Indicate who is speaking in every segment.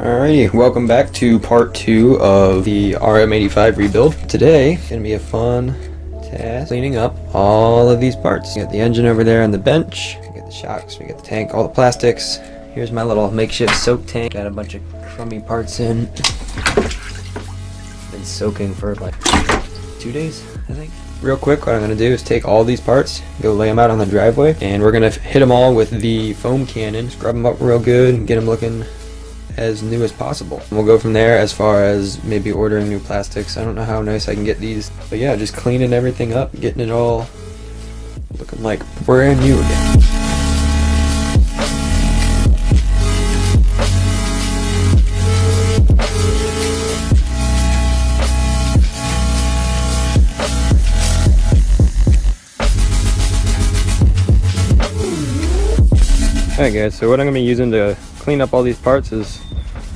Speaker 1: Alrighty, welcome back to part 2 of the RM85 rebuild. Today, gonna be a fun task cleaning up all of these parts. We got the engine over there on the bench, we got the shocks, we got the tank, all the plastics. Here's my little makeshift soak tank. Got a bunch of crummy parts in. Been soaking for like 2 days, I think. Real quick, what I'm going to do is take all these parts, go lay them out on the driveway, and we're going to hit them all with the foam cannon, scrub them up real good, and get them looking as new as possible. We'll go from there as far as maybe ordering new plastics. I don't know how nice I can get these, but yeah, just cleaning everything up, getting it all looking like brand new again. Alright guys, so what I'm going to be using to clean up all these parts is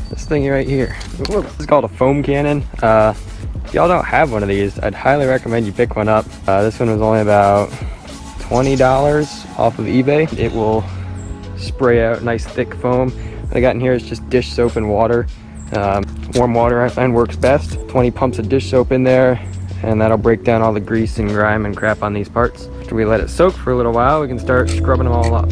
Speaker 1: this thing right here. This is called a foam cannon. If y'all don't have one of these, I'd highly recommend you pick one up. This one was only about $20 off of eBay. It will spray out nice thick foam. What I got in here is just dish soap and water. Warm water I find works best. 20 pumps of dish soap in there, and that'll break down all the grease and grime and crap on these parts. After we let it soak for a little while, we can start scrubbing them all up.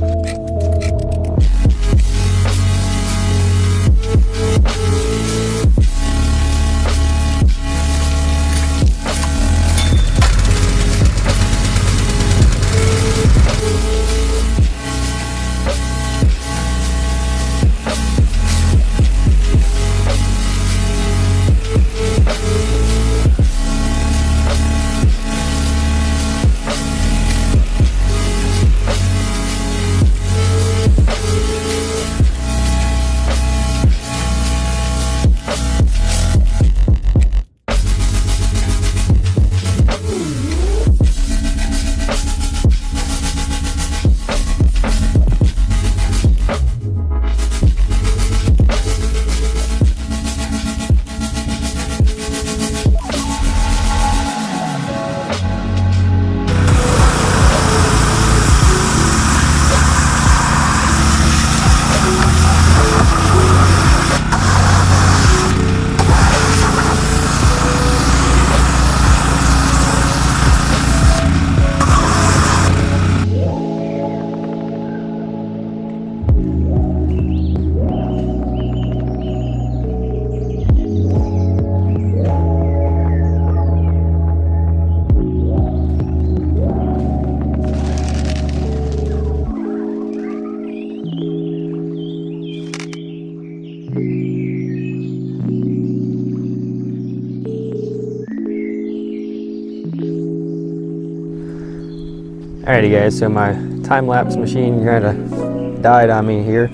Speaker 1: Alrighty guys, so my time-lapse machine kind of died on me here.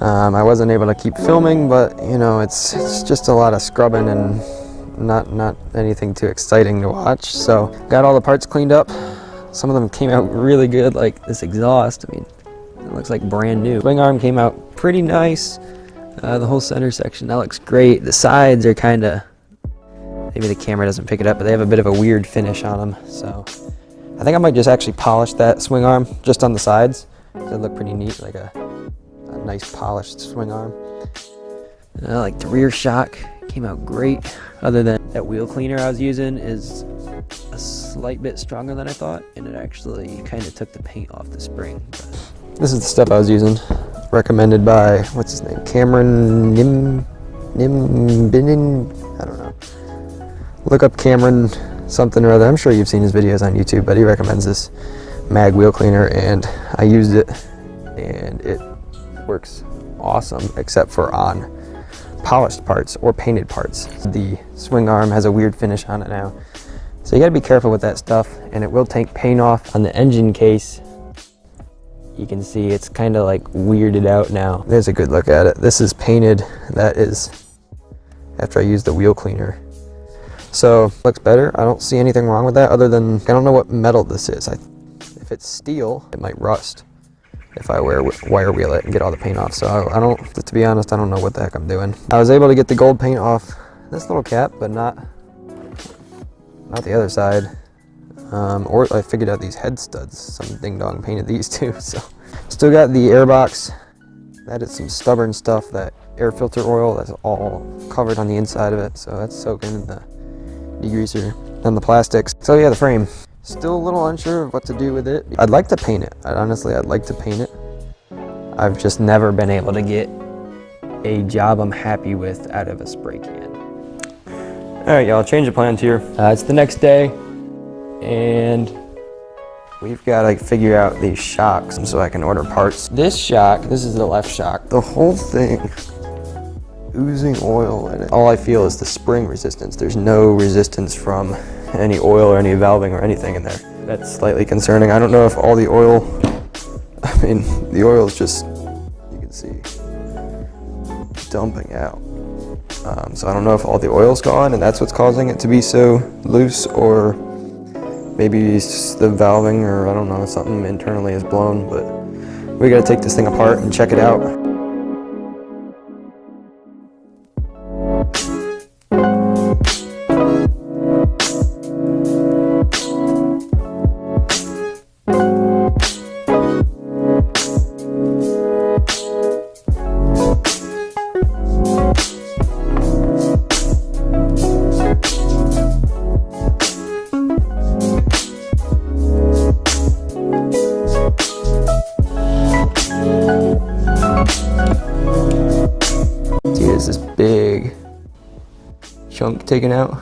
Speaker 1: I wasn't able to keep filming, but you know, it's just a lot of scrubbing and not anything too exciting to watch. So got all the parts cleaned up. Some of them came out really good, like this exhaust. I mean, it looks like brand new. Swing arm came out pretty nice. The whole center section, that looks great. The sides are kind of, maybe the camera doesn't pick it up, but they have a bit of a weird finish on them. So I think I might just actually polish that swing arm just on the sides. They look pretty neat, like a nice polished swing arm. Like the rear shock came out great. Other than that wheel cleaner I was using is a slight bit stronger than I thought, and it actually kind of took the paint off the spring. But this is the stuff I was using. Recommended by, what's his name? Cameron Nimbinin? I don't know. Look up Cameron something or other. I'm sure you've seen his videos on YouTube, but he recommends this mag wheel cleaner, and I used it and it works awesome, except for on polished parts or painted parts. The swing arm has a weird finish on it now, so you got to be careful with that stuff, and it will take paint off. On the engine case, you can see it's kind of like weirded out now. There's a good look at it. This is painted. That is after I used the wheel cleaner. So looks better. I don't see anything wrong with that, other than I don't know what metal this is. If it's steel, it might rust if I wire wheel it and get all the paint off. So I don't, to be honest, I don't know what the heck I'm doing. I was able to get the gold paint off this little cap, but not the other side. Or I figured out these head studs. Some ding dong painted these too. So still got the airbox. That is some stubborn stuff that air filter oil that's all covered on the inside of it, so that's soaking in the degreaser and the plastics. So yeah, the frame. Still a little unsure of what to do with it. I'd like to paint it. Honestly, I'd like to paint it. I've just never been able to get a job I'm happy with out of a spray can. All right, y'all, change of plans here. It's the next day, and we've got to figure out these shocks so I can order parts. This shock, this is the left shock. The whole thing oozing oil in it. All I feel is the spring resistance. There's no resistance from any oil or any valving or anything in there. That's slightly concerning. I don't know if all the oil, I mean, the oil is just, you can see, dumping out. So I don't know if all the oil's gone and that's what's causing it to be so loose, or maybe it's just the valving, or I don't know, something internally is blown, but we gotta take this thing apart and check it out. There's this big chunk taken out.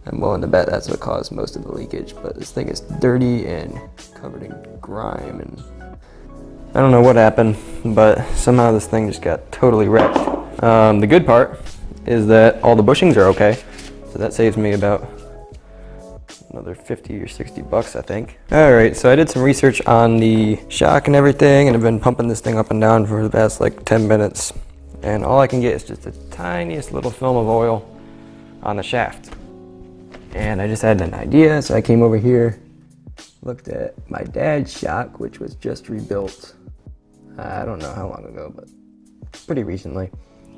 Speaker 1: I'm willing to bet that's what caused most of the leakage, but this thing is dirty and covered in grime, and I don't know what happened, but somehow this thing just got totally wrecked. The good part is that all the bushings are okay, so that saves me about another 50 or 60 bucks, I think. All right, so I did some research on the shock and everything, and I've been pumping this thing up and down for the past like 10 minutes. And all I can get is just the tiniest little film of oil on the shaft. And I just had an idea, so I came over here, looked at my dad's shock, which was just rebuilt. I don't know how long ago, but pretty recently.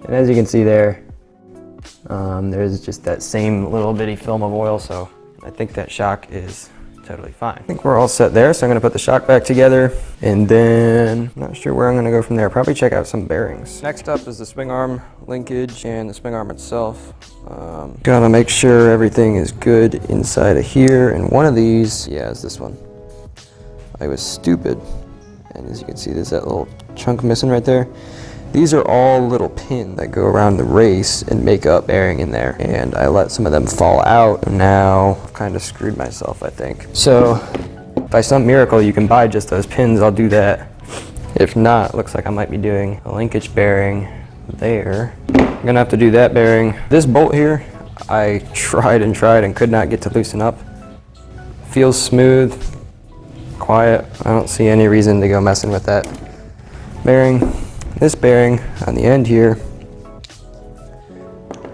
Speaker 1: And as you can see there, there's just that same little bitty film of oil, so I think that shock is totally fine. I think we're all set there, so I'm gonna put the shock back together, and then I'm not sure where I'm gonna go from there. Probably check out some bearings. Next up is the swing arm linkage and the swing arm itself. Gotta make sure everything is good inside of here, and one of these, yeah, is this one. I was stupid, and as you can see, there's that little chunk missing right there. These are all little pins that go around the race and make up bearing in there, and I let some of them fall out. Now I've kind of screwed myself, I think. So by some miracle you can buy just those pins, I'll do that. If not, it looks like I might be doing a linkage bearing there. I'm gonna have to do that bearing. This bolt here, I tried and could not get to loosen up. Feels smooth, quiet. I don't see any reason to go messing with that bearing. This bearing on the end here,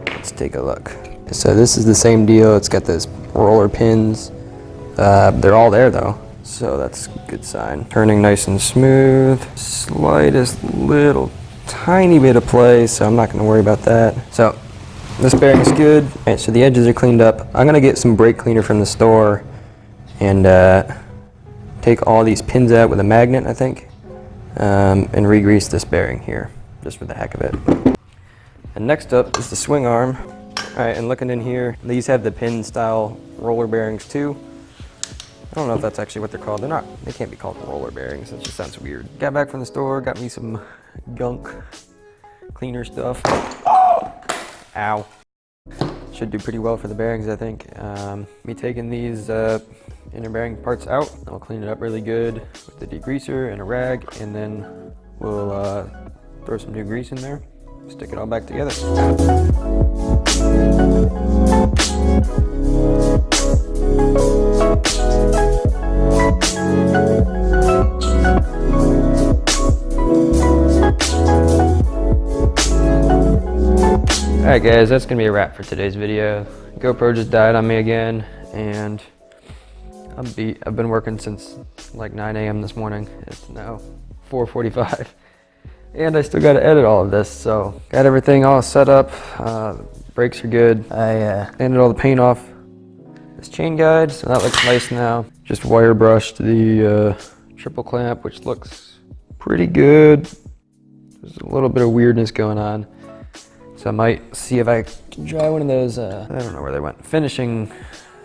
Speaker 1: let's take a look. So this is the same deal. It's got those roller pins. They're all there though, so that's a good sign. Turning nice and smooth. Slightest little tiny bit of play, so I'm not gonna worry about that. So this bearing's good. All right, so the edges are cleaned up. I'm gonna get some brake cleaner from the store and take all these pins out with a magnet, I think. And re-grease this bearing here, just for the heck of it. And next up is the swing arm. All right, and looking in here, these have the pin style roller bearings too. I don't know if that's actually what they're called. They can't be called roller bearings. That just sounds weird. Got back from the store, got me some gunk cleaner stuff. Ow. Should do pretty well for the bearings, I think. Me taking these inner bearing parts out, I'll clean it up really good with the degreaser and a rag, and then we'll throw some new grease in there, stick it all back together. Alright guys, that's gonna be a wrap for today's video. GoPro just died on me again, and I'm beat. I've been working since like 9 a.m. this morning. It's now 4:45, and I still got to edit all of this. So got everything all set up. Brakes are good. I sanded all the paint off this chain guide, so that looks nice now. Just wire brushed the triple clamp, which looks pretty good. There's a little bit of weirdness going on. So I might see if I can try one of those, I don't know where they went. Finishing,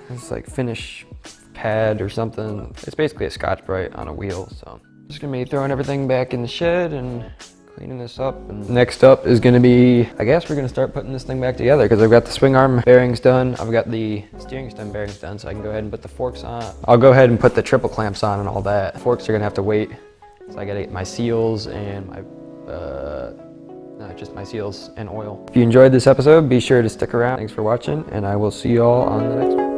Speaker 1: it's like finish pad or something. It's basically a Scotch-Brite on a wheel, so. I'm just gonna be throwing everything back in the shed and cleaning this up. And next up is gonna be, I guess we're gonna start putting this thing back together because I've got the swing arm bearings done. I've got the steering stem bearings done, so I can go ahead and put the forks on. I'll go ahead and put the triple clamps on and all that. The forks are gonna have to wait. So I gotta get my seals and my, no, just my seals and oil. If you enjoyed this episode, be sure to stick around. Thanks for watching, and I will see you all on the next one.